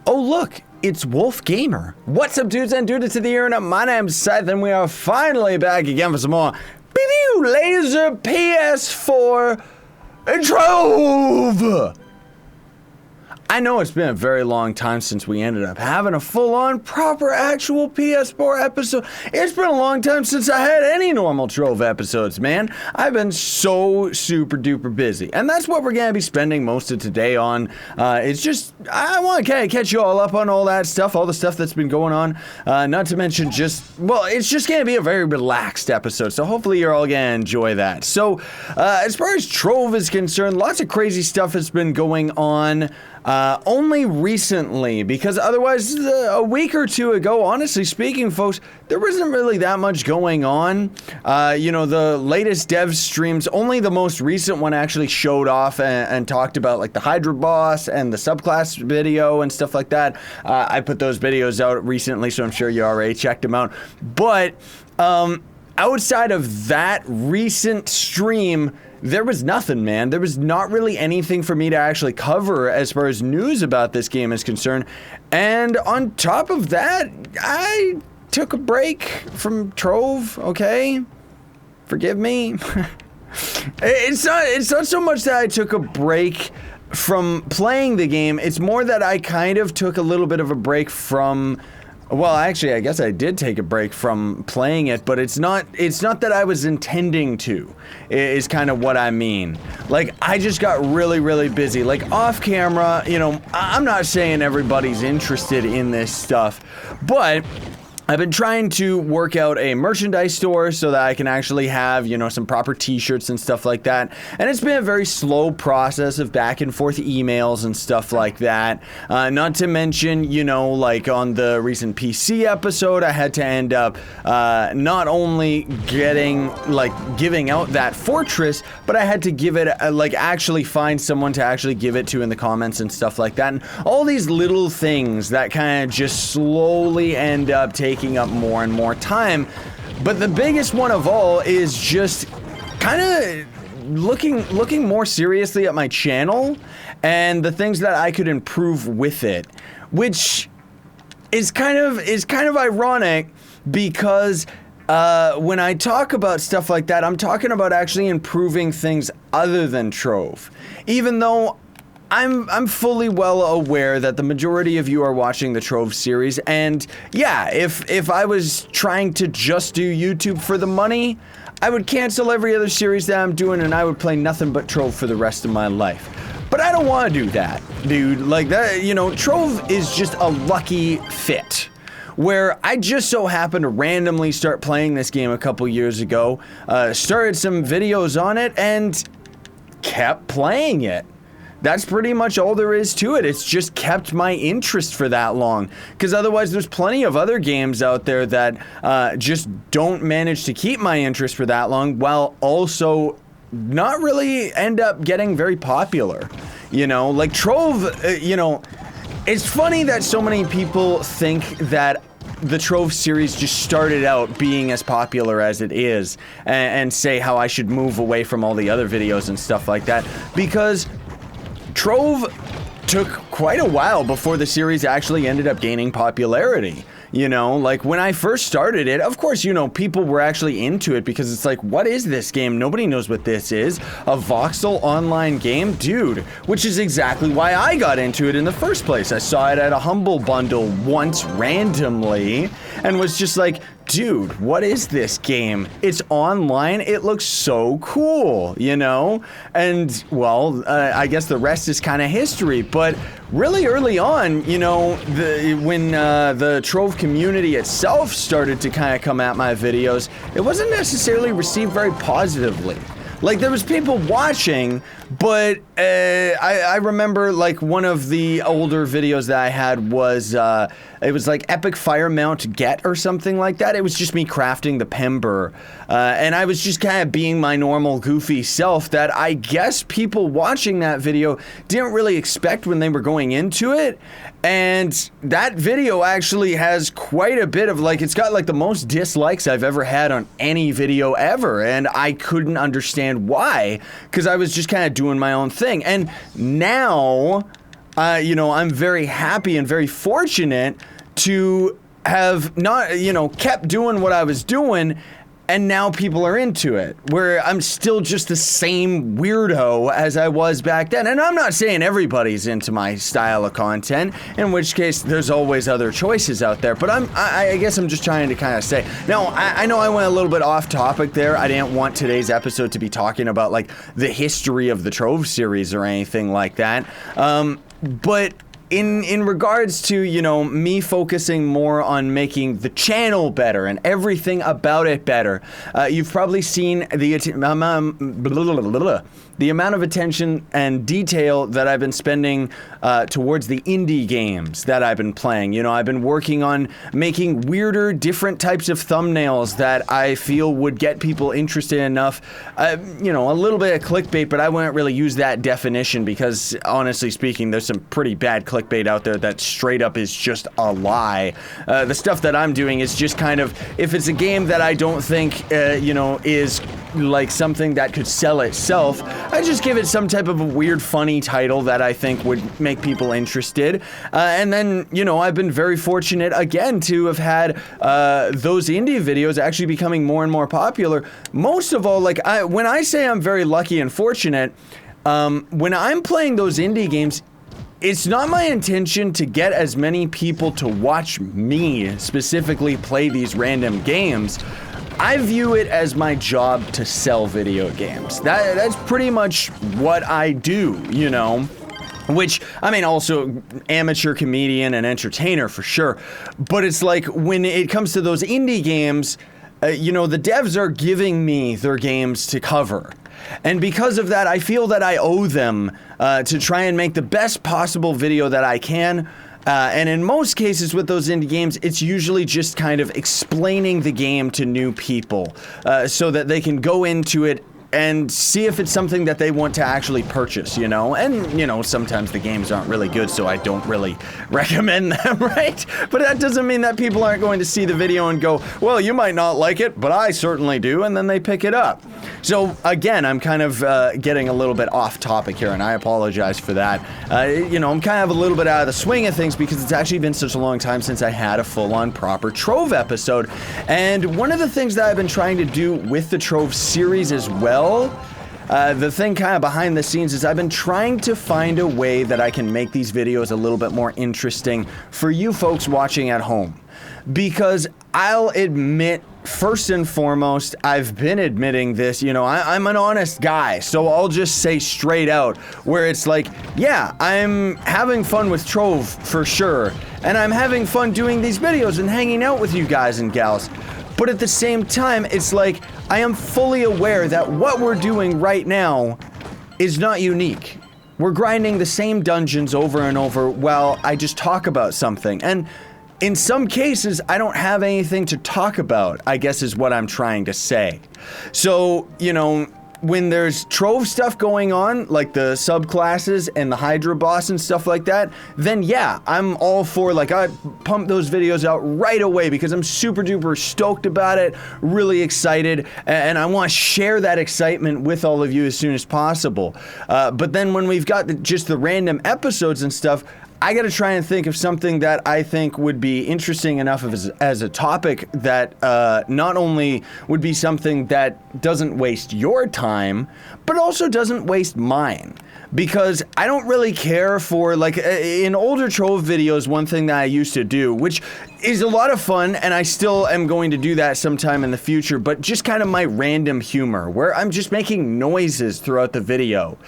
Oh look, it's Wolf Gamer. What's up, dudes and dudes to the internet? My name's Scythe, and we are finally back again for some more laser PS4 Trove. I know it's been a very long time since we ended up having a full-on, proper, actual PS4 episode. It's been a long time since I had any normal Trove episodes, man. I've been so super duper busy. And that's what we're going to be spending most of today on. It's just, I want to kind of catch you all up on all that stuff, all the stuff that's been going on. Not to mention it's just going to be a very relaxed episode. So hopefully you're all going to enjoy that. So, as far as Trove is concerned, lots of crazy stuff has been going on. Only recently, because otherwise a week or two ago, honestly speaking, folks, there wasn't really that much going on. You know, the latest dev streams, only the most recent one actually showed off and talked about like the Hydra boss and the subclass video and stuff like that. I put those videos out recently, so I'm sure you already checked them out. But outside of that recent stream, there was nothing, man. There was not really anything for me to actually cover as far as news about this game is concerned. And on top of that, I took a break from Trove, okay? Forgive me. It's not so much that I took a break from playing the game. It's more that I kind of took a little bit of a break from... Well, actually, I guess I did take a break from playing it, but it's not that I was intending to, is kind of what I mean. Like, I just got really, really busy. Like, off camera, you know, I'm not saying everybody's interested in this stuff, but I've been trying to work out a merchandise store so that I can actually have, you know, some proper t-shirts and stuff like that. And it's been a very slow process of back and forth emails and stuff like that. Not to mention, you know, like on the recent PC episode, I had to end up not only giving out that fortress, but I had to give it, actually find someone to actually give it to in the comments and stuff like that. And all these little things that kind of just slowly end up taking up more and more time. But the biggest one of all is just kind of looking more seriously at my channel and the things that I could improve with it, which is kind of ironic because when I talk about stuff like that, I'm talking about actually improving things other than Trove. Even though I'm fully well aware that the majority of you are watching the Trove series, and yeah, if I was trying to just do YouTube for the money, I would cancel every other series that I'm doing and I would play nothing but Trove for the rest of my life. But I don't want to do that, dude. Like that, you know, Trove is just a lucky fit. Where I just so happened to randomly start playing this game a couple years ago, started some videos on it, and kept playing it. That's pretty much all there is to it. It's just kept my interest for that long. Because otherwise, there's plenty of other games out there that just don't manage to keep my interest for that long, while also not really end up getting very popular. You know, like Trove, you know, it's funny that so many people think that the Trove series just started out being as popular as it is, and say how I should move away from all the other videos and stuff like that, because Trove took quite a while before the series actually ended up gaining popularity. You know, like when I first started it, of course, you know, people were actually into it because it's like, what is this game? Nobody knows what this is. A voxel online game? Dude, which is exactly why I got into it in the first place. I saw it at a Humble Bundle once randomly and was just like, dude, what is this game? It's online. It looks so cool, you know? And, well, I guess the rest is kind of history. But really early on, you know, when the Trove community itself started to kind of come at my videos, it wasn't necessarily received very positively. Like, there was people watching, but I remember, like, one of the older videos that I had was, it was like Epic Fire Mount Get or something like that. It was just me crafting the Pember, and I was just kind of being my normal goofy self that I guess people watching that video didn't really expect when they were going into it. And that video actually has quite a bit of, like, it's got like the most dislikes I've ever had on any video ever, and I couldn't understand why, because I was just kind of doing my own thing. And now I'm very happy and very fortunate to have not, kept doing what I was doing, and now people are into it, where I'm still just the same weirdo as I was back then. And I'm not saying everybody's into my style of content, in which case there's always other choices out there, but I guess I'm just trying to kind of say. Now, I know I went a little bit off topic there. I didn't want today's episode to be talking about, like, the history of the Trove series or anything like that, but in regards to, me focusing more on making the channel better and everything about it better, you've probably seen the amount of attention and detail that I've been spending towards the indie games that I've been playing. I've been working on making weirder, different types of thumbnails that I feel would get people interested enough. A little bit of clickbait, but I wouldn't really use that definition because, honestly speaking, there's some pretty bad clickbait out there that straight up is just a lie. The stuff that I'm doing is just kind of, if it's a game that I don't think, is like something that could sell itself, I just give it some type of a weird, funny title that I think would make people interested. And then, I've been very fortunate again to have had those indie videos actually becoming more and more popular. Most of all, when I say I'm very lucky and fortunate, when I'm playing those indie games, it's not my intention to get as many people to watch me specifically play these random games. I view it as my job to sell video games. That's pretty much what I do, Which, also amateur comedian and entertainer for sure. But it's like when it comes to those indie games, the devs are giving me their games to cover. And because of that, I feel that I owe them to try and make the best possible video that I can. And in most cases with those indie games, it's usually just kind of explaining the game to new people so that they can go into it and see if it's something that they want to actually purchase, And, sometimes the games aren't really good, so I don't really recommend them, right? But that doesn't mean that people aren't going to see the video and go, well, you might not like it, but I certainly do, and then they pick it up. So, again, I'm kind of getting a little bit off topic here, and I apologize for that. I'm kind of a little bit out of the swing of things because it's actually been such a long time since I had a full-on proper Trove episode. And one of the things that I've been trying to do with the Trove series as well, the thing kind of behind the scenes is I've been trying to find a way that I can make these videos a little bit more interesting for you folks watching at home. Because I'll admit, first and foremost, I've been admitting this, I'm an honest guy, so I'll just say straight out, where it's like, yeah, I'm having fun with Trove for sure, and I'm having fun doing these videos and hanging out with you guys and gals. But at the same time, it's like, I am fully aware that what we're doing right now is not unique. We're grinding the same dungeons over and over while I just talk about something. And in some cases, I don't have anything to talk about, I guess is what I'm trying to say. So, when there's Trove stuff going on, like the subclasses and the Hydra boss and stuff like that, then yeah, I'm all for, I pump those videos out right away because I'm super duper stoked about it, really excited, and I want to share that excitement with all of you as soon as possible. But then when we've got just the random episodes and stuff, I gotta try and think of something that I think would be interesting enough as a topic that not only would be something that doesn't waste your time, but also doesn't waste mine. Because I don't really care for, in older Trove videos, one thing that I used to do, which is a lot of fun, and I still am going to do that sometime in the future, but just kind of my random humor, where I'm just making noises throughout the video.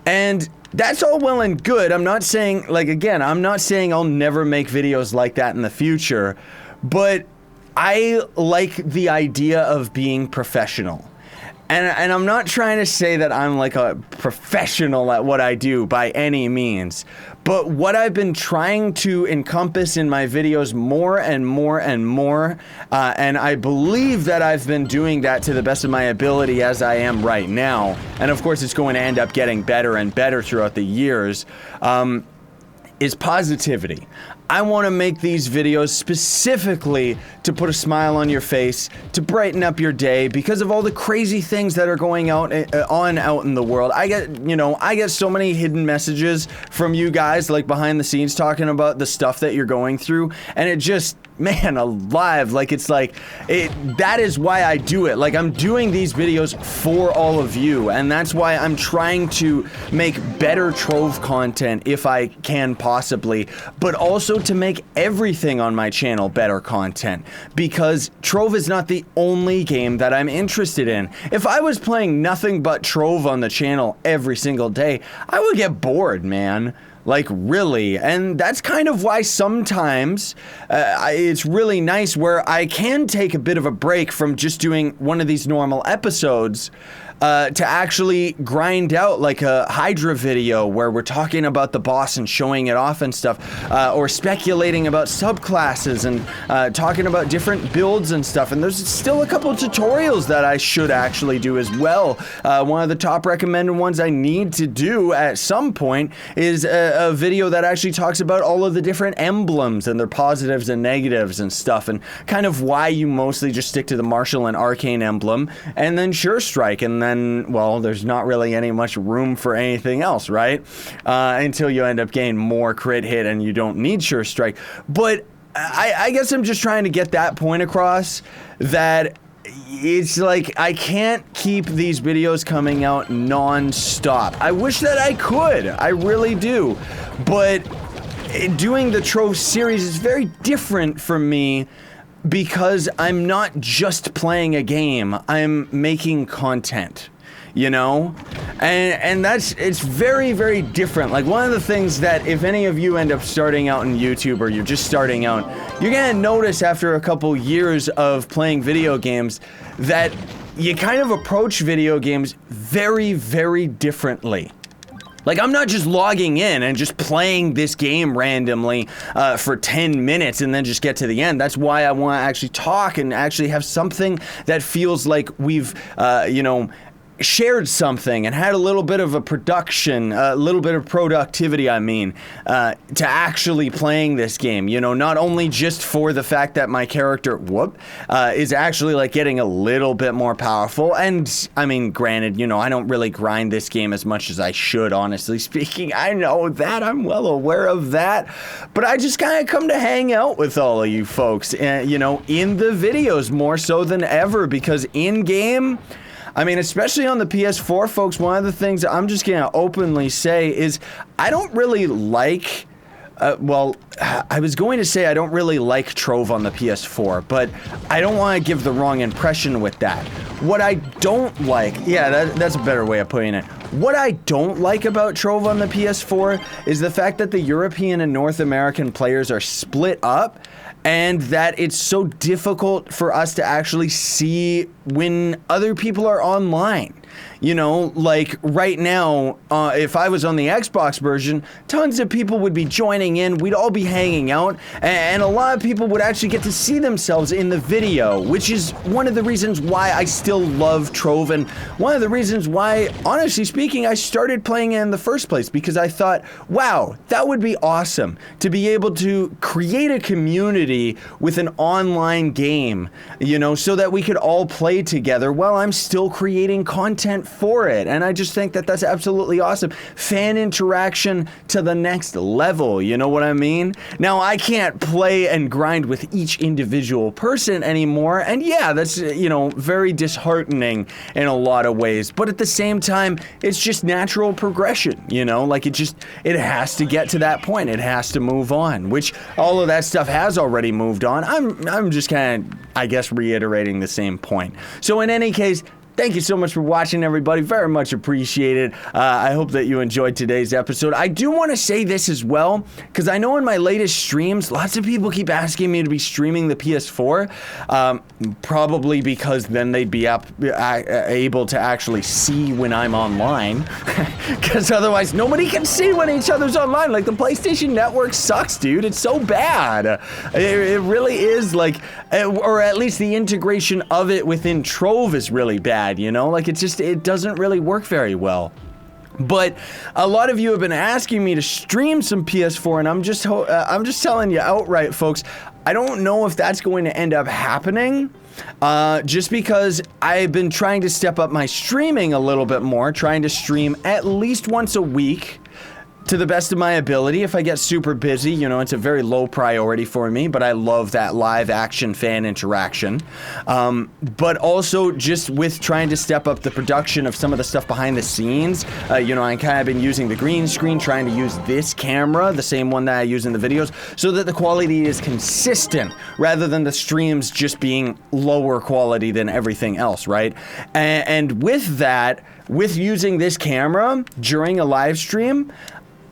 And that's all well and good. I'm not saying, I'm not saying I'll never make videos like that in the future, but I like the idea of being professional. And I'm not trying to say that I'm like a professional at what I do by any means, but what I've been trying to encompass in my videos more and more and more, and I believe that I've been doing that to the best of my ability as I am right now, and of course it's going to end up getting better and better throughout the years, is positivity. I want to make these videos specifically to put a smile on your face, to brighten up your day because of all the crazy things that are going out in the world. I get so many hidden messages from you guys, like behind the scenes, talking about the stuff that you're going through, and it just, man alive, like that is why I do it. Like, I'm doing these videos for all of you, and that's why I'm trying to make better Trove content if I can possibly, but also to make everything on my channel better content, because Trove is not the only game that I'm interested in. If I was playing nothing but Trove on the channel every single day, I would get bored, man. Like, really. And that's kind of why sometimes it's really nice where I can take a bit of a break from just doing one of these normal episodes to actually grind out like a Hydra video where we're talking about the boss and showing it off and stuff, or speculating about subclasses and talking about different builds and stuff. And there's still a couple tutorials that I should actually do as well. One of the top recommended ones I need to do at some point is a video that actually talks about all of the different emblems and their positives and negatives and stuff, and kind of why you mostly just stick to the martial and arcane emblem and then sure strike, and then, well, there's not really any much room for anything else, right? Until you end up getting more crit hit and you don't need sure strike. But I guess I'm just trying to get that point across, that it's like I can't keep these videos coming out non-stop. I wish that I could, I really do, but doing the Trove series is very different for me because I'm not just playing a game, I'm making content, you know? And it's very, very different. Like, one of the things that if any of you end up starting out in YouTube, or you're just starting out, you're gonna notice after a couple years of playing video games that you kind of approach video games very, very differently. Like, I'm not just logging in and just playing this game randomly for 10 minutes and then just get to the end. That's why I want to actually talk and actually have something that feels like we've, shared something and had a little bit of a production, a little bit of productivity, I mean, to actually playing this game, you know, not only just for the fact that my character, is actually like getting a little bit more powerful. And I mean, granted, you know, I don't really grind this game as much as I should, honestly speaking. I know that, I'm well aware of that, but I just kind of come to hang out with all of you folks, you know, in the videos more so than ever, because in game, I mean, especially on the PS4, folks, one of the things that I'm just gonna openly say is I don't really like, I was going to say I don't really like Trove on the PS4, but I don't want to give the wrong impression with that. What I don't like, yeah, that's a better way of putting it. What I don't like about Trove on the PS4 is the fact that the European and North American players are split up, and that it's so difficult for us to actually see when other people are online. You know, like right now, if I was on the Xbox version, tons of people would be joining in, we'd all be hanging out, and a lot of people would actually get to see themselves in the video, which is one of the reasons why I still love Trove, and one of the reasons why, honestly speaking, I started playing it in the first place, because I thought, wow, that would be awesome to be able to create a community with an online game, you know, so that we could all play together while I'm still creating content for it. And I just think that that's absolutely awesome. Fan interaction to the next level, you know what I mean? Now, I can't play and grind with each individual person anymore, and yeah, that's, you know, very disheartening in a lot of ways, but at the same time, it's just natural progression, you know? Like, it has to get to that point. It has to move on, which all of that stuff has already moved on. I'm just kind of, I guess, reiterating the same point. So in any case, thank you so much for watching, everybody. Very much appreciated. I hope that you enjoyed today's episode. I do want to say this as well, because I know in my latest streams, lots of people keep asking me to be streaming the PS4, probably because then they'd be able to actually see when I'm online, because otherwise nobody can see when each other's online. Like, the PlayStation Network sucks, dude. It's so bad. It really is, like, or at least the integration of it within Trove is really bad. You know, like, it doesn't really work very well. But a lot of you have been asking me to stream some PS4, and I'm just telling you outright, folks, I don't know if that's going to end up happening. Just because I've been trying to step up my streaming a little bit more, trying to stream at least once a week to the best of my ability. If I get super busy, you know, it's a very low priority for me, but I love that live action fan interaction. But also just with trying to step up the production of some of the stuff behind the scenes, you know, I kind of been using the green screen, trying to use this camera, the same one that I use in the videos, so that the quality is consistent rather than the streams just being lower quality than everything else, right? And with that, with using this camera during a live stream,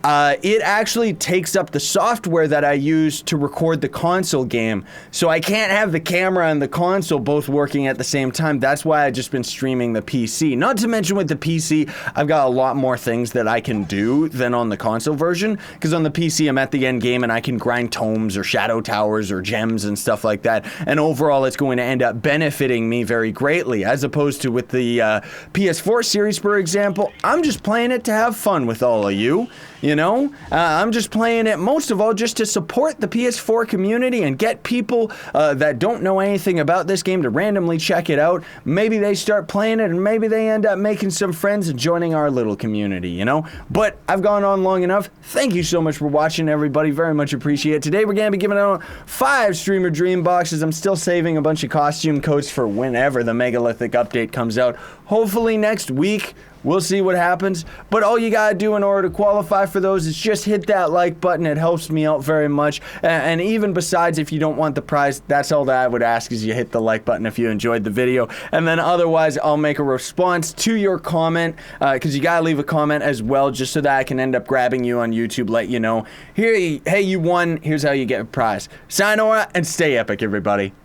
it actually takes up the software that I use to record the console game. So I can't have the camera and the console both working at the same time. That's why I've just been streaming the PC. Not to mention with the PC, I've got a lot more things that I can do than on the console version. Because on the PC, I'm at the end game and I can grind tomes or shadow towers or gems and stuff like that. And overall, it's going to end up benefiting me very greatly. As opposed to with the PS4 series, for example, I'm just playing it to have fun with all of you. You know, I'm just playing it most of all just to support the PS4 community and get people that don't know anything about this game to randomly check it out. Maybe they start playing it and maybe they end up making some friends and joining our little community, you know. But I've gone on long enough. Thank you so much for watching, everybody. Very much appreciate it. Today we're going to be giving out 5 Streamer Dream Boxes. I'm still saving a bunch of costume codes for whenever the Megalithic update comes out. Hopefully next week. We'll see what happens, but all you gotta do in order to qualify for those is just hit that like button. It helps me out very much, and even besides, if you don't want the prize, that's all that I would ask is you hit the like button if you enjoyed the video, and then otherwise I'll make a response to your comment, because you gotta leave a comment as well, just so that I can end up grabbing you on YouTube, let you know, hey, you won, here's how you get a prize. Sayonara, and stay epic, everybody.